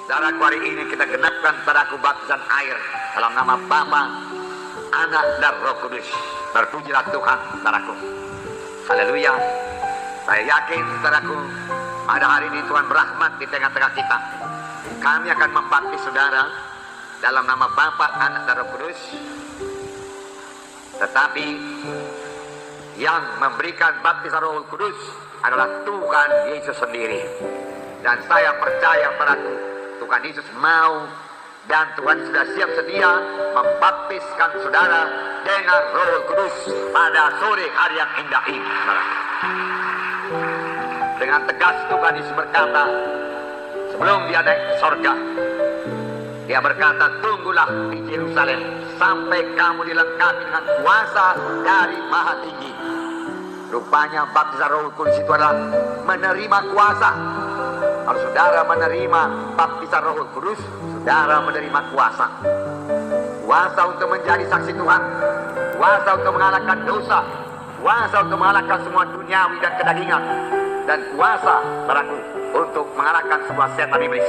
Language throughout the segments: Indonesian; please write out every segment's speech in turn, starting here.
Saudaraku, hari ini kita genapkan saudaraku baptisan air dalam nama Bapa, Anak dan Roh Kudus. Terpujilah Tuhan, saudaraku. Haleluya. Saya yakin, saudaraku, pada hari ini Tuhan berahmat di tengah-tengah kita. Kami akan membaptis saudara dalam nama Bapa, Anak dan Roh Kudus. Tetapi yang memberikan baptisan Roh Kudus adalah Tuhan Yesus sendiri. Dan saya percaya, saudaraku, Tuhan Yesus mau dan Tuhan sudah siap sedia membaptiskan saudara dengan Roh Kudus pada sore hari yang indah ini. Dengan tegas Tuhan Yesus berkata, sebelum dia naik ke sorga, dia berkata, tunggulah di Yerusalem sampai kamu dilengkapi dengan kuasa dari Maha Tinggi. Rupanya baptisan Roh Kudus itu adalah menerima kuasa. Kalau saudara menerima baptisan Roh Kudus, saudara menerima kuasa. Kuasa untuk menjadi saksi Tuhan, kuasa untuk mengalahkan dosa, kuasa untuk mengalahkan semua duniawi dan kedagingan, dan kuasa saudaraku untuk mengalahkan semua setan iblis.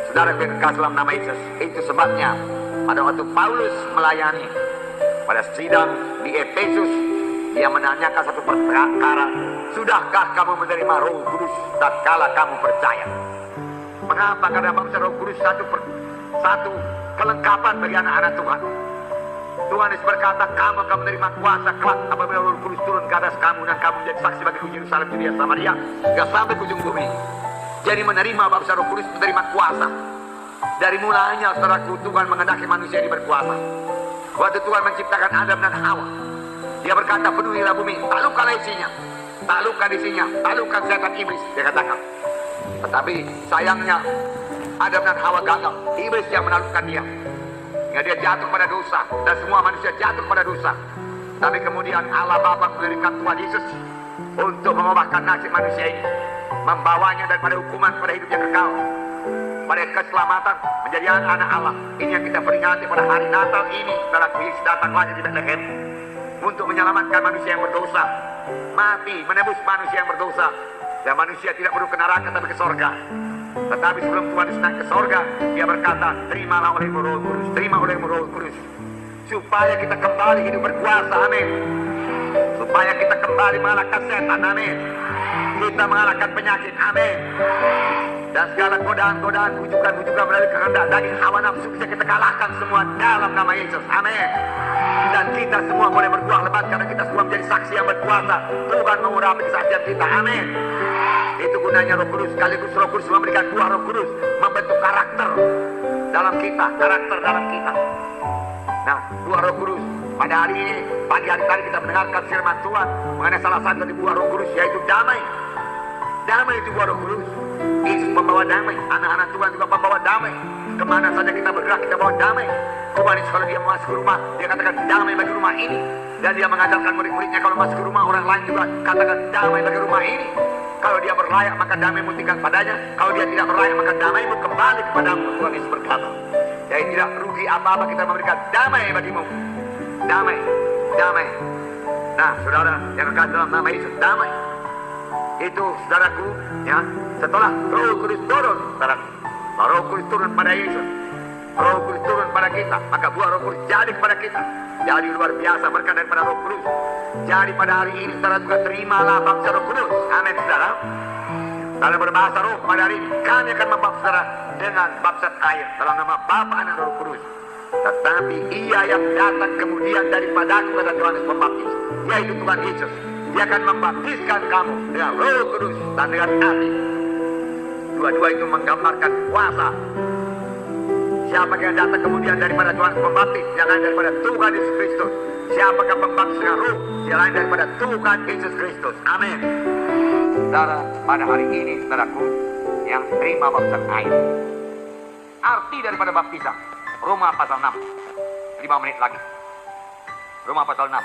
Saudara yang kekasih dalam nama Yesus, itu sebabnya pada waktu Paulus melayani pada sidang di Efesus, dia menanyakan satu perkara, sudahkah kamu menerima Roh Kudus tatkala kamu percaya? Mengapa? Karena baptisan Roh Kudus satu kelengkapan bagi anak-anak Tuhan. Tuhan Yesus berkata, kamu akan menerima kuasa kelak apabila Roh Kudus turun ke atas kamu, dan kamu menjadi saksi bagi Yerusalem, Yudea, Samaria, hingga sampai ke ujung bumi. Jadi menerima baptisan Roh Kudus, menerima kuasa. Dari mulanya, saudaraku, Tuhan mengendaki manusia ini berkuasa. Waktu Tuhan menciptakan Adam dan Hawa, dia berkata, penuhilah bumi, taklukkanlah isinya, taklukkan isinya, taklukkan setan iblis, dia katakan. Tetapi sayangnya Adam dan Hawa gagal, iblis yang menaklukkan dia, hingga dia jatuh pada dosa, dan semua manusia jatuh pada dosa. Tapi kemudian Allah Bapa memberikan Tuhan Yesus untuk mengubahkan nasib manusia ini, membawanya daripada hukuman pada hidup yang kekal, pada keselamatan menjadi anak Allah. Ini yang kita peringati pada hari Natal ini. Saudara, Yesus datang lagi di Bethlehem untuk menyelamatkan manusia yang berdosa, mati menebus manusia yang berdosa, dan manusia tidak perlu ke neraka tapi ke sorga. Tetapi sebelum Tuhan Yesus naik ke sorga, dia berkata, terimalah olehmu Roh Kudus, terima olehmu Roh Kudus, supaya kita kembali hidup berkuasa, amin. Supaya kita kembali mengalahkan setan, amin. Kita mengalahkan penyakit, amin. Dan segala godaan-godaan, bujukan-bujukan melalui kehendak daging hawa nafsu bisa kita kalahkan semua dalam nama Yesus, amin. Dan kita semua boleh berbuah lebat karena kita semua menjadi saksi yang berkuasa. Tuhan mengurapi kesaksian kita, amin. Itu gunanya Roh Kudus. Sekaligus Roh Kudus memberikan buah Roh Kudus, membentuk karakter dalam kita, karakter dalam kita. Nah, buah Roh Kudus pada hari ini, pagi hari tadi kita mendengarkan firman Tuhan mengenai salah satu dari buah Roh Kudus, yaitu damai. Damai itu buah Roh Kudus. Yesus membawa damai, anak-anak Tuhan juga membawa damai. Kemana saja kita bergerak, kita bawa damai. Tuhan Yesus kalau dia masuk ke rumah, dia katakan damai bagi rumah ini. Dan dia mengajarkan murid-muridnya kalau masuk ke rumah orang lain juga katakan damai bagi rumah ini. Kalau dia berlayak maka damai-mu tinggal padanya. Kalau dia tidak berlayak maka damai-mu kembali kepadamu. Tuhan Yesus berkata, jadi tidak rugi apa-apa kita memberikan damai bagimu. Damai, damai. Nah, saudara yang kekasih dalam nama Yesus, damai. Itu saudaraku, ya, setelah Roh Kudus turun, saudaraku, Roh Kudus turun pada Yesus, Roh Kudus turun pada kita, maka buah Roh Kudus jadi kepada kita. Jadi luar biasa berkat daripada Roh Kudus. Jadi pada hari ini saudara juga terimalah baptisan Roh Kudus, amin saudara. Dalam berbahasa roh pada hari ini kami akan membaptis saudara dengan baptisan air dalam nama Bapa, Anak, Roh Kudus. Tetapi ia yang datang kemudian daripadaku, kata Yohanes Pembaptis, yaitu Tuhan Yesus, dia akan membaptiskan kamu dengan Roh Kudus dan dengan api. Dua-dua itu menggambarkan kuasa. Siapakah yang datang kemudian daripada Tuhan Pembaptis? Yang lain daripada Tuhan Yesus Kristus. Siapakah pembaptis dengan roh? Yang lain daripada Tuhan Yesus Kristus. Amin. Saudara, pada hari ini, saudaraku, yang terima baptisan air. Arti daripada baptisan, Roma pasal 6. 5 menit lagi. Roma pasal 6.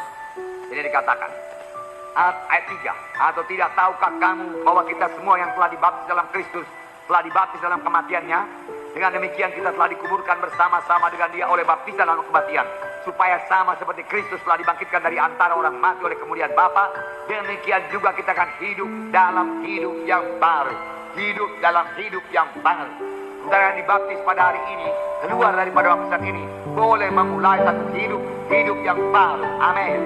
Ini dikatakan, ayat 3, atau tidak tahukah kamu bahwa kita semua yang telah dibaptis dalam Kristus telah dibaptis dalam kematiannya? Dengan demikian kita telah dikuburkan bersama-sama dengan dia oleh baptisan dalam kematian, supaya sama seperti Kristus telah dibangkitkan dari antara orang mati oleh kemuliaan Bapa, demikian juga kita akan hidup dalam hidup yang baru. Hidup dalam hidup yang baru. saudara yang dibaptis pada hari ini, keluar daripada baptisan ini, boleh memulai satu hidup yang baru. Amin.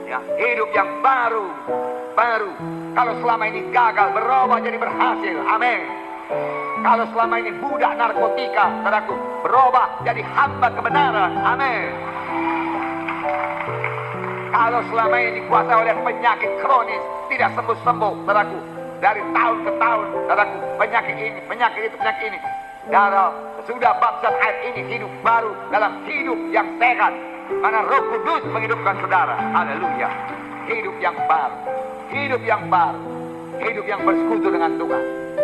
Ya, hidup yang baru. Kalau selama ini gagal, berubah jadi berhasil. Amin. Kalau selama ini budak narkotika, saudaraku, berubah jadi hamba kebenaran. Amin. Kalau selama ini dikuasai oleh penyakit kronis, tidak sembuh-sembuh, saudaraku, dari tahun ke tahun, saudaraku, penyakit ini, penyakit itu, penyakit ini. Saudara, sudah baptisan air ini hidup baru dalam hidup yang sehat. Karena Roh Kudus menghidupkan saudara. Haleluya. Hidup yang baru. Hidup yang baru. Hidup yang bersekutu dengan Tuhan.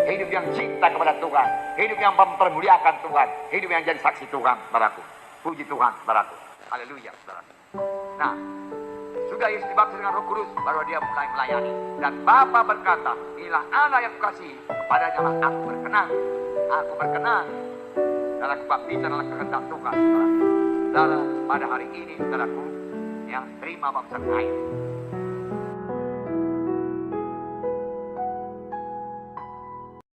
Hidup yang cinta kepada Tuhan. Hidup yang mempermuliakan Tuhan. Hidup yang jadi saksi Tuhan, saudaraku. Puji Tuhan, saudaraku. Haleluya, saudaraku. Nah, sudah Yesus dibaptis dengan Roh Kudus, baru dia mulai melayani. Dan Bapa berkata, inilah anak yang kukasihi, kepadanya lah aku berkenan. Aku berkenan. Dan aku baptisan dalam kehendak Tuhan, saudara. Saudara, pada hari ini, saudaraku, ya, terima baptisan air.